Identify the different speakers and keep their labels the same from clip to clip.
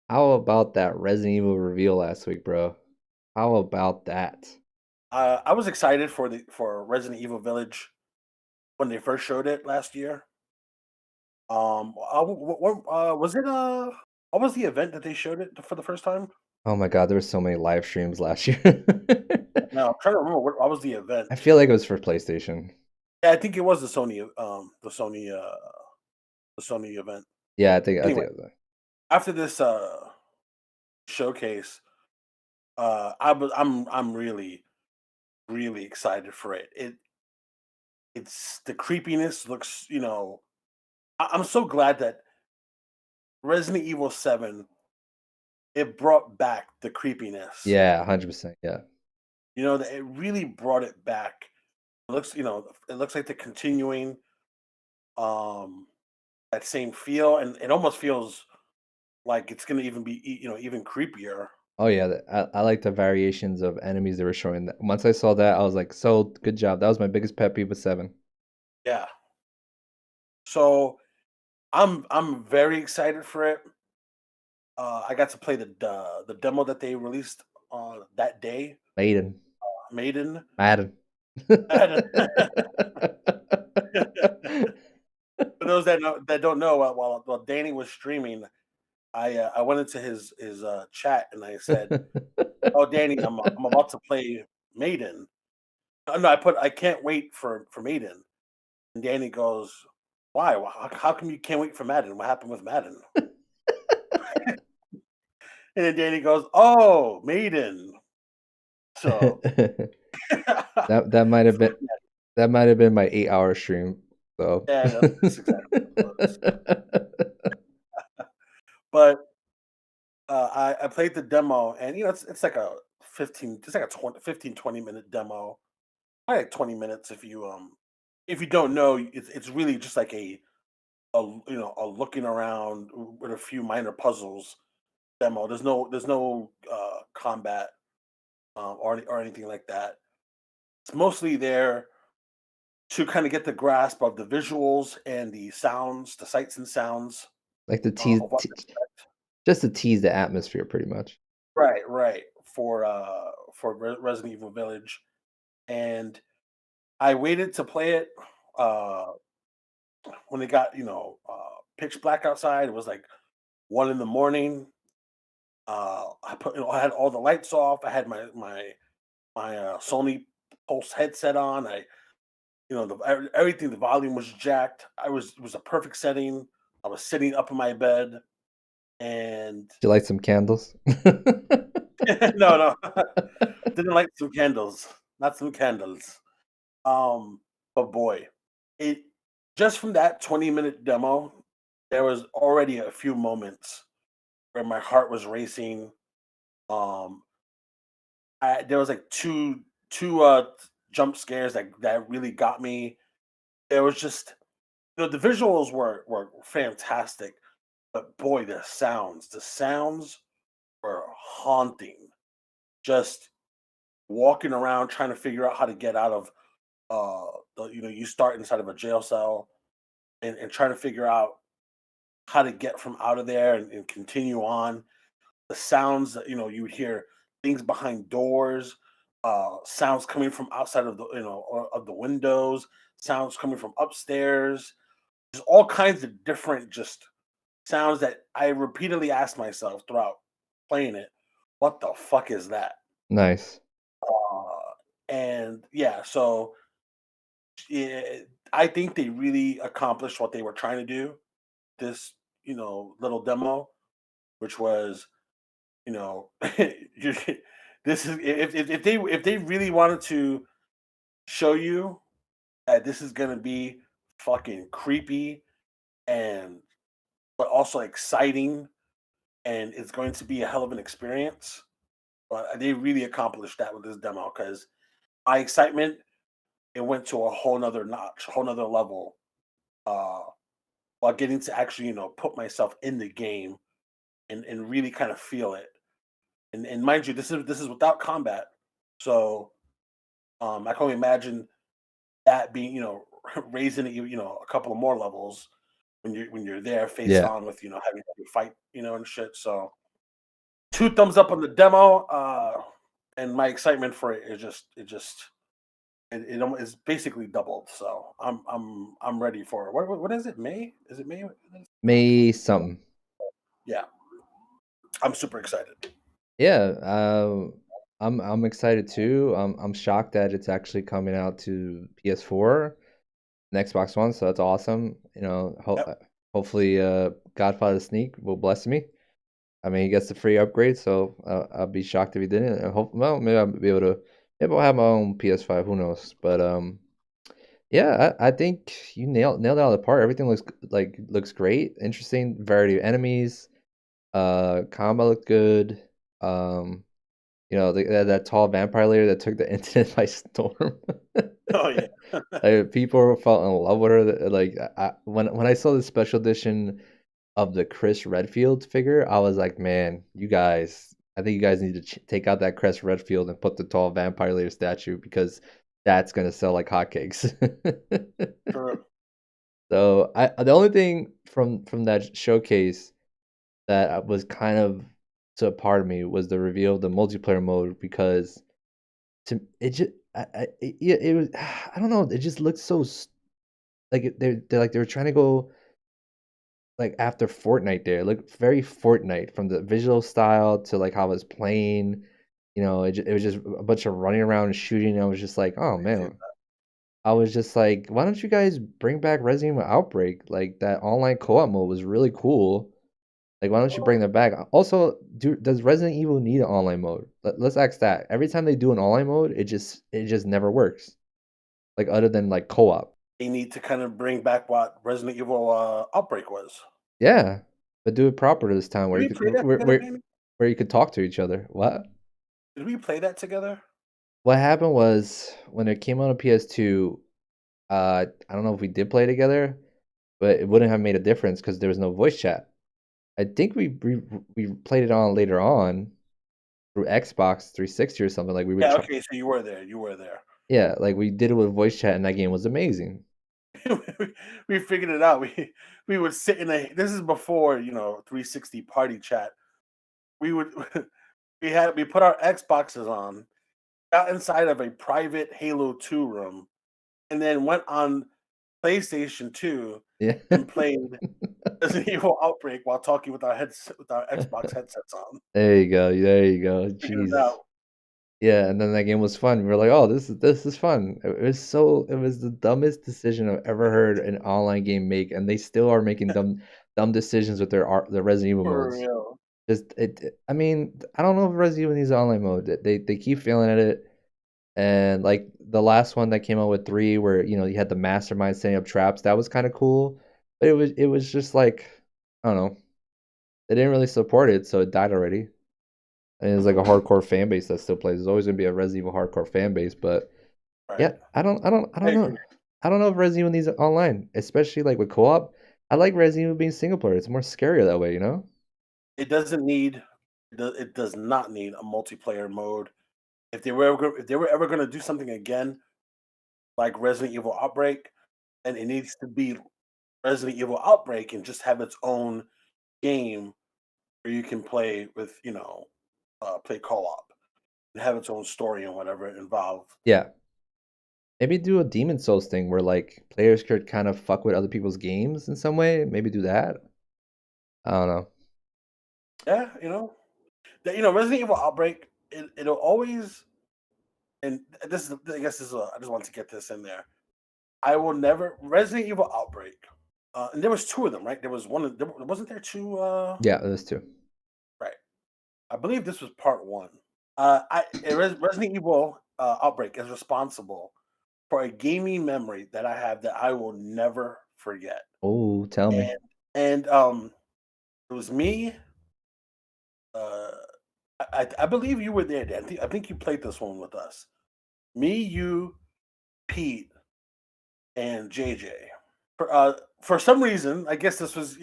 Speaker 1: How about that Resident Evil reveal last week, bro? How about that?
Speaker 2: I was excited for Resident Evil Village when they first showed it last year. Was it? What was the event that they showed it for the first time?
Speaker 1: Oh my god, there were so many live streams last year.
Speaker 2: No, I'm trying to remember what was the event.
Speaker 1: I feel like it was for PlayStation.
Speaker 2: Yeah, I think it was the Sony event.
Speaker 1: Yeah, I think
Speaker 2: Anyway,
Speaker 1: it was.
Speaker 2: after this showcase, I'm really excited for it. It's the creepiness looks. I'm so glad that Resident Evil 7 it brought back the creepiness.
Speaker 1: Yeah, 100%. Yeah.
Speaker 2: That it really brought it back. It looks like they're continuing um that same feel, and it almost feels like it's gonna even be even creepier.
Speaker 1: Oh yeah, I like the variations of enemies they were showing. That once I saw that, I was like, "Sold, good job." That was my biggest pet peeve with 7.
Speaker 2: Yeah. So I'm very excited for it. I got to play the demo that they released on that day,
Speaker 1: Maiden.
Speaker 2: Maiden.
Speaker 1: Madden.
Speaker 2: For those that don't know, while Danny was streaming, I went into his chat and I said, "Oh, Danny, I'm about to play Maiden." No, I can't wait for Maiden. And Danny goes, "Why? How come you can't wait for Madden? What happened with Madden?" And then Danny goes, "Oh, Maiden." So
Speaker 1: That might have been my 8-hour stream. So
Speaker 2: yeah, that's exactly what it was. But I played the demo, and it's like a 20 minute demo. Probably like 20 minutes if you don't know, it's really just like a looking around with a few minor puzzles demo. There's no combat or anything like that. It's mostly there to kind of get the grasp of the visuals and the sounds, the sights and sounds
Speaker 1: like the
Speaker 2: of what.
Speaker 1: just to tease the atmosphere pretty much.
Speaker 2: Right, for Resident Evil Village, and I waited to play it uh when it got pitch black outside. It was like 1 in the morning. I had all the lights off. I had my Sony Pulse headset on. Everything, the volume was jacked. It was a perfect setting. I was sitting up in my bed, and
Speaker 1: Do you like some candles?
Speaker 2: no, no, didn't light some candles, not some candles. But boy, it just from that 20-minute demo, there was already a few moments where my heart was racing. Um, there was like two jump scares that really got me. There was just the visuals were fantastic, but boy, the sounds were haunting. Just walking around trying to figure out how to get out of you start inside of a jail cell and trying to figure out how to get from out of there and continue on. The sounds that you would hear things behind doors, sounds coming from outside of of the windows, sounds coming from upstairs, just all kinds of different just sounds that I repeatedly asked myself throughout playing it, what the fuck is that?
Speaker 1: Nice.
Speaker 2: And yeah, so yeah, I think they really accomplished what they were trying to do. This, little demo, which was, you know, you- this is if they really wanted to show you that this is gonna be fucking creepy and but also exciting and it's going to be a hell of an experience. But they really accomplished that with this demo because my excitement it went to a whole nother notch, whole nother level. Uh, while getting to actually, put myself in the game and really kind of feel it. And mind you, this is without combat. So I can only imagine that being, raising it, a couple of more levels when you're there face
Speaker 1: Yeah.
Speaker 2: on with, having to fight, and shit. So 2 thumbs up on the demo, and my excitement for it is it's basically doubled. So I'm ready for it. What is it? May? Is it May?
Speaker 1: May something.
Speaker 2: Yeah, I'm super excited.
Speaker 1: Yeah, I'm excited too. I'm shocked that it's actually coming out to PS4 and Xbox One, so that's awesome.
Speaker 2: Yep.
Speaker 1: Hopefully, Godfather Sneak will bless me. I mean, he gets the free upgrade, so I'll be shocked if he didn't. Well, maybe I'll be able to. Maybe I'll have my own PS5. Who knows? But yeah, I think you nailed it out of the park. Everything looks great, interesting, variety of enemies. Combat looked good. Um, that tall vampire lady that took the internet by storm.
Speaker 2: Oh yeah.
Speaker 1: Like, people fell in love with her. Like when I saw the special edition of the Chris Redfield figure, I was like, man, you guys, I think you guys need to take out that Chris Redfield and put the tall vampire layer statue because that's gonna sell like hotcakes.
Speaker 2: True.
Speaker 1: So the only thing from that showcase that was kind of to a part of me was the reveal of the multiplayer mode because to it just yeah, it was I don't know, it just looked so they're like they were trying to go like after Fortnite there. It looked very Fortnite from the visual style to like how it was playing. It was just a bunch of running around and shooting. I was just like, oh man. I was just like, why don't you guys bring back Resident Evil Outbreak? Like that online co-op mode was really cool. Like, why don't you bring that back? Also, does Resident Evil need an online mode? Let's ask that. Every time they do an online mode, it just never works. Like other than like co-op.
Speaker 2: They need to kind of bring back what Resident Evil Outbreak was.
Speaker 1: Yeah, but do it proper this time
Speaker 2: Did
Speaker 1: where you
Speaker 2: we
Speaker 1: could
Speaker 2: play that together, Danny?
Speaker 1: where you could talk to each other. What?
Speaker 2: Did we play that together?
Speaker 1: What happened was when it came out on PS2, I don't know if we did play together, but it wouldn't have made a difference because there was no voice chat. I think we played it on later on through Xbox 360 or something. Like we would
Speaker 2: Yeah.
Speaker 1: try,
Speaker 2: Okay. So you were there. You were there.
Speaker 1: yeah, like we did it with voice chat, and that game was amazing.
Speaker 2: We figured it out. We would sit in a. This is before 360 party chat. We would we put our Xboxes on, got inside of a private Halo 2 room, and then went on PlayStation 2
Speaker 1: Yeah.
Speaker 2: and played Resident Evil Outbreak while talking with our Xbox headsets on.
Speaker 1: There you go. There you go.
Speaker 2: Figured it
Speaker 1: Jesus.
Speaker 2: out.
Speaker 1: Yeah, and then that game was fun. We were like, "Oh, this is fun." It was the dumbest decision I've ever heard an online game make, and they still are making dumb decisions with their Resident Evil
Speaker 2: For
Speaker 1: modes.
Speaker 2: real.
Speaker 1: I mean, I don't know if Resident Evil needs an online mode. They keep failing at it, and like the last one that came out with 3, where you had the mastermind setting up traps, that was kind of cool, but it was just like I don't know. They didn't really support it, so it died already. And it's like a hardcore fan base that still plays. There's always gonna be a Resident Evil hardcore fan base, but
Speaker 2: Right.
Speaker 1: yeah, I don't
Speaker 2: I
Speaker 1: know.
Speaker 2: agree.
Speaker 1: I don't know if Resident Evil needs it online, especially like with co-op. I like Resident Evil being single player. It's more scarier that way, you know?
Speaker 2: It doesn't need it does not need a multiplayer mode. If they were ever going to do something again like Resident Evil Outbreak, and it needs to be Resident Evil Outbreak and just have its own game where you can play with, play co-op and have its own story and whatever involved.
Speaker 1: Yeah. Maybe do a Demon Souls thing where like players could kind of fuck with other people's games in some way. Maybe do that. I don't know.
Speaker 2: Yeah, Resident Evil Outbreak, it'll always, and this is, I guess this is, I just want to get this in there. I will never Resident Evil Outbreak, and there was 2 of them, right? There was one. Wasn't there 2?
Speaker 1: Yeah, those two.
Speaker 2: Right. I believe this was part 1. Resident Evil Outbreak is responsible for a gaming memory that I have that I will never forget.
Speaker 1: Oh, tell me.
Speaker 2: And it was me. Uh, I believe you were there, Dan. I think you played this one with us. Me, you, Pete, and JJ. For some reason, I guess this was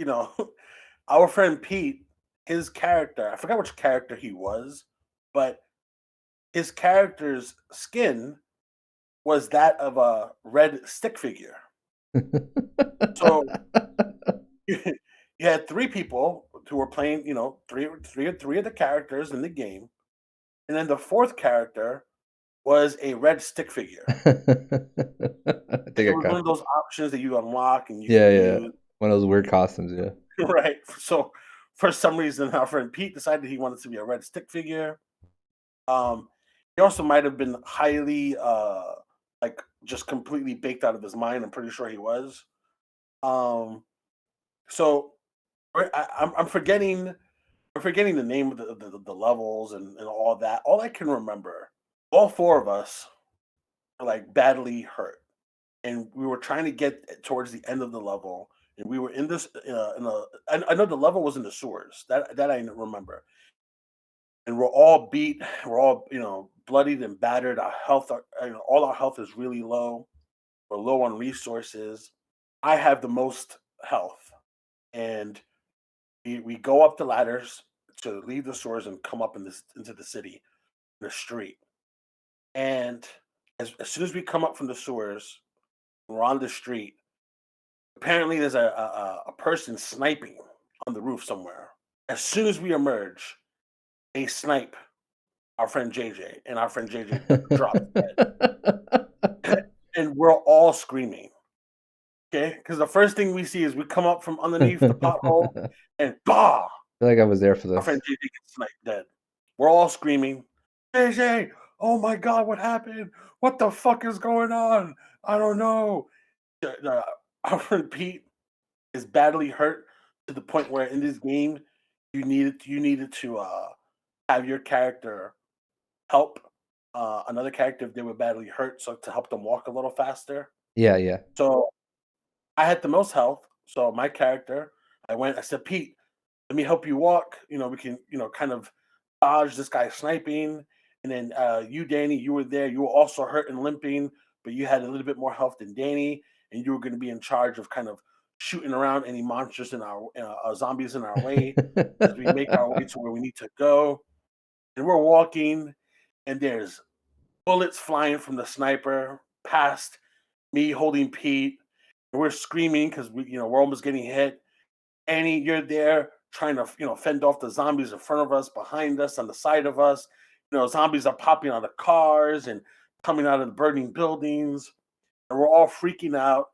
Speaker 2: our friend Pete. His character, I forgot which character he was, but his character's skin was that of a red stick figure. So you had 3 people. who were playing, three of the characters in the game, and then the fourth character was a red stick figure.
Speaker 1: I think
Speaker 2: It
Speaker 1: I
Speaker 2: was
Speaker 1: got
Speaker 2: one of those options that you unlock and you
Speaker 1: yeah,
Speaker 2: can
Speaker 1: yeah.
Speaker 2: use.
Speaker 1: One of those weird costumes, yeah.
Speaker 2: Right. So for some reason, our friend Pete decided he wanted to be a red stick figure. Um, he also might have been highly like just completely baked out of his mind. I'm pretty sure he was. Um, so I'm forgetting the name of the levels and all that. All I can remember, all four of us were like badly hurt, and we were trying to get towards the end of the level, and we were in this in a. I know the level was in the sewers. That I remember, and we're all beat. We're all bloodied and battered. Our health, all our health is really low. We're low on resources. I have the most health, and we go up the ladders to leave the sewers and come up into the city, in the street. And as soon as we come up from the sewers, we're on the street. Apparently, there's a person sniping on the roof somewhere. As soon as we emerge, they snipe our friend JJ, and our friend JJ drops dead. And we're all screaming, okay? Because the first thing we see is we come up from underneath the pothole,
Speaker 1: I
Speaker 2: and bah!
Speaker 1: feel like I was there for
Speaker 2: Our friend
Speaker 1: this.
Speaker 2: JJ gets sniped dead. We're all screaming, JJ, oh my God, what happened? What the fuck is going on? I don't know. Our friend Pete is badly hurt to the point where in this game you needed to have your character help another character if they were badly hurt, so to help them walk a little faster.
Speaker 1: Yeah, yeah.
Speaker 2: So I had the most health, so my character, I said, Pete, let me help you walk. We can, kind of dodge this guy sniping. And then you, Danny, you were there. You were also hurt and limping, but you had a little bit more health than Danny, and you were going to be in charge of kind of shooting around any monsters in our zombies in our way as we make our way to where we need to go. And we're walking, and there's bullets flying from the sniper past me holding Pete. And we're screaming because we're almost getting hit. Annie, you're there trying to fend off the zombies in front of us, behind us, on the side of us. Zombies are popping out of cars and coming out of the burning buildings, and we're all freaking out.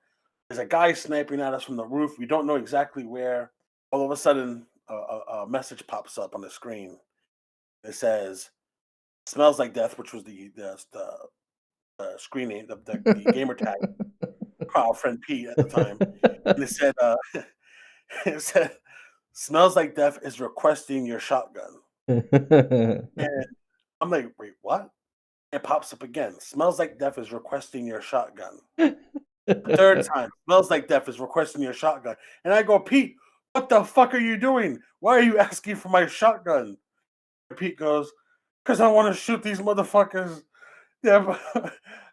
Speaker 2: There's a guy sniping at us from the roof. We don't know exactly where. All of a sudden, a message pops up on the screen. It says, "Smells like death," which was the screen name, the gamer tag, our friend Pete at the time, and it said, it said, "Smells like death is requesting your shotgun." And I'm like, "Wait, what?" It pops up again. "Smells like death is requesting your shotgun." The third time, "Smells like death is requesting your shotgun." And I go, "Pete, what the fuck are you doing? Why are you asking for my shotgun?" And Pete goes, "Because I want to shoot these motherfuckers. Yeah,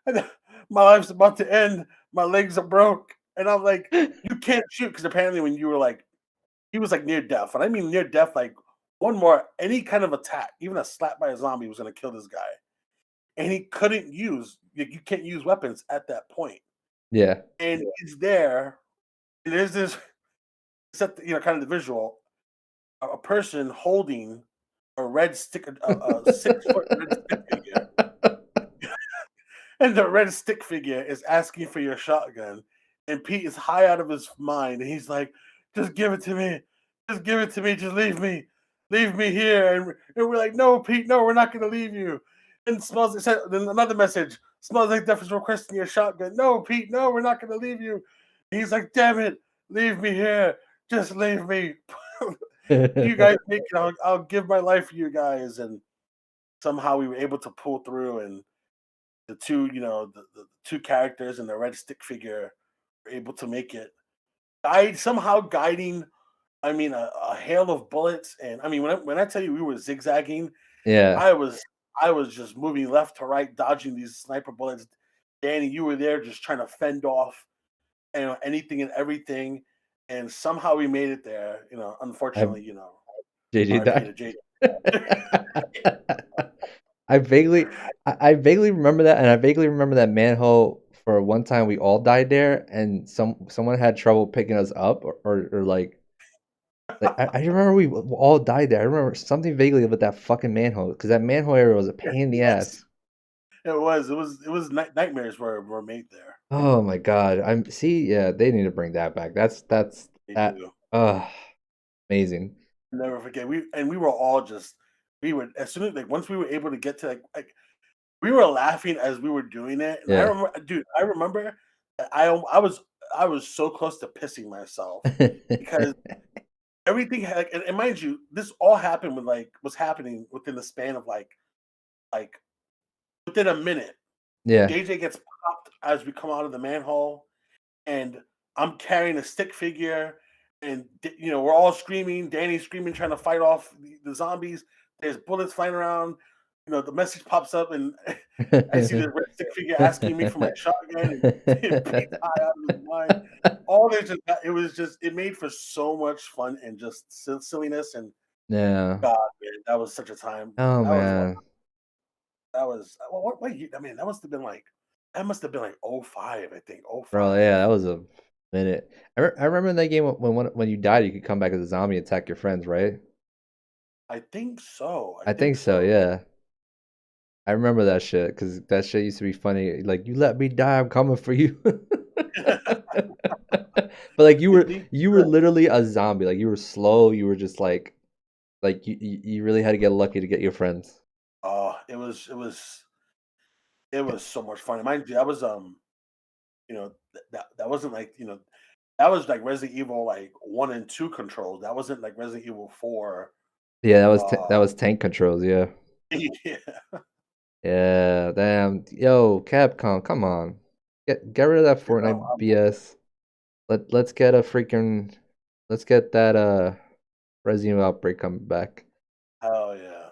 Speaker 2: but my life's about to end. My legs are broke." And I'm like, "You can't shoot," because apparently when you were like, he was like near death, and I mean near death, like one more any kind of attack, even a slap by a zombie was going to kill this guy, and he couldn't use. You can't use weapons at that point,
Speaker 1: Yeah.
Speaker 2: and he's there, and there's this set, kind of the visual, a person holding a red stick, a 6 foot red stick figure, and the red stick figure is asking for your shotgun, and Pete is high out of his mind, and he's like, "Just give it to me, just give it to me, just leave me here." And we're like, "No, Pete, no, we're not going to leave you." And smells. It said then another message: "Smells like death is requesting your shotgun." "No, Pete, no, we're not going to leave you." And he's like, "Damn it, leave me here, just leave me." You guys make it. I'll give my life for you guys, and somehow we were able to pull through, and the two, the two characters and the red stick figure were able to make it. I somehow guiding, I mean, a hail of bullets, and I mean, when I tell you we were zigzagging,
Speaker 1: Yeah.
Speaker 2: I was I was just moving left to right, dodging these sniper bullets. Danny, you were there just trying to fend off, anything and everything, and somehow we made it there.
Speaker 1: I
Speaker 2: Unfortunately,
Speaker 1: JJ
Speaker 2: RP to
Speaker 1: died.
Speaker 2: J.
Speaker 1: I vaguely I vaguely remember that, and I vaguely remember that manhole for one time we all died there, and someone had trouble picking us up or like Like I remember we all died there. I remember something vaguely about that fucking manhole because that manhole area was a pain in the
Speaker 2: Yes,
Speaker 1: ass.
Speaker 2: it was nightmares were made there.
Speaker 1: Oh my god. I'm see, yeah, they need to bring that back. That's
Speaker 2: They
Speaker 1: that
Speaker 2: do.
Speaker 1: amazing.
Speaker 2: Never forget. We were all just we would as soon as like once we were able to get to like we were laughing as we were doing it, and I
Speaker 1: Yeah.
Speaker 2: remember, dude. I remember that I was so close to pissing myself because everything had like, and mind you, this all happened with like was happening within the span of like within a minute.
Speaker 1: Yeah.
Speaker 2: JJ gets popped as we come out of the manhole, and I'm carrying a stick figure, and we're all screaming. Danny's screaming, trying to fight off the zombies. There's bullets flying around. The message pops up, and I see the red stick figure asking me for my shotgun, and Pete's high out of his mind. All this just it made for so much fun and just silliness and
Speaker 1: Yeah.
Speaker 2: God, man, that was such a time.
Speaker 1: Oh
Speaker 2: That was
Speaker 1: man.
Speaker 2: that was what year? I mean, that must have been like '05, I think
Speaker 1: Bro,
Speaker 2: '05.
Speaker 1: yeah, that was a minute. I remember in that game when you died, you could come back as a zombie and attack your friends, right?
Speaker 2: I think so. I
Speaker 1: I think
Speaker 2: think
Speaker 1: so,
Speaker 2: so.
Speaker 1: yeah. I remember that shit because that shit used to be funny. Like, you let me die, I'm coming for you. But like
Speaker 2: Indeed.
Speaker 1: you were literally a zombie. Like you were slow. You were just like you really had to get lucky to get your friends.
Speaker 2: Oh, it was so much fun. Mind you, that was that wasn't like that was like Resident Evil like 1 and 2 controls. That wasn't like Resident Evil 4.
Speaker 1: Yeah,
Speaker 2: Uh,
Speaker 1: that was tank controls. Yeah,
Speaker 2: yeah,
Speaker 1: yeah. Damn, yo, Capcom, come on, get rid of that Fortnite
Speaker 2: I'm with it.
Speaker 1: BS. Let's get a freaking let's get that Resident Evil Outbreak coming back.
Speaker 2: Hell yeah.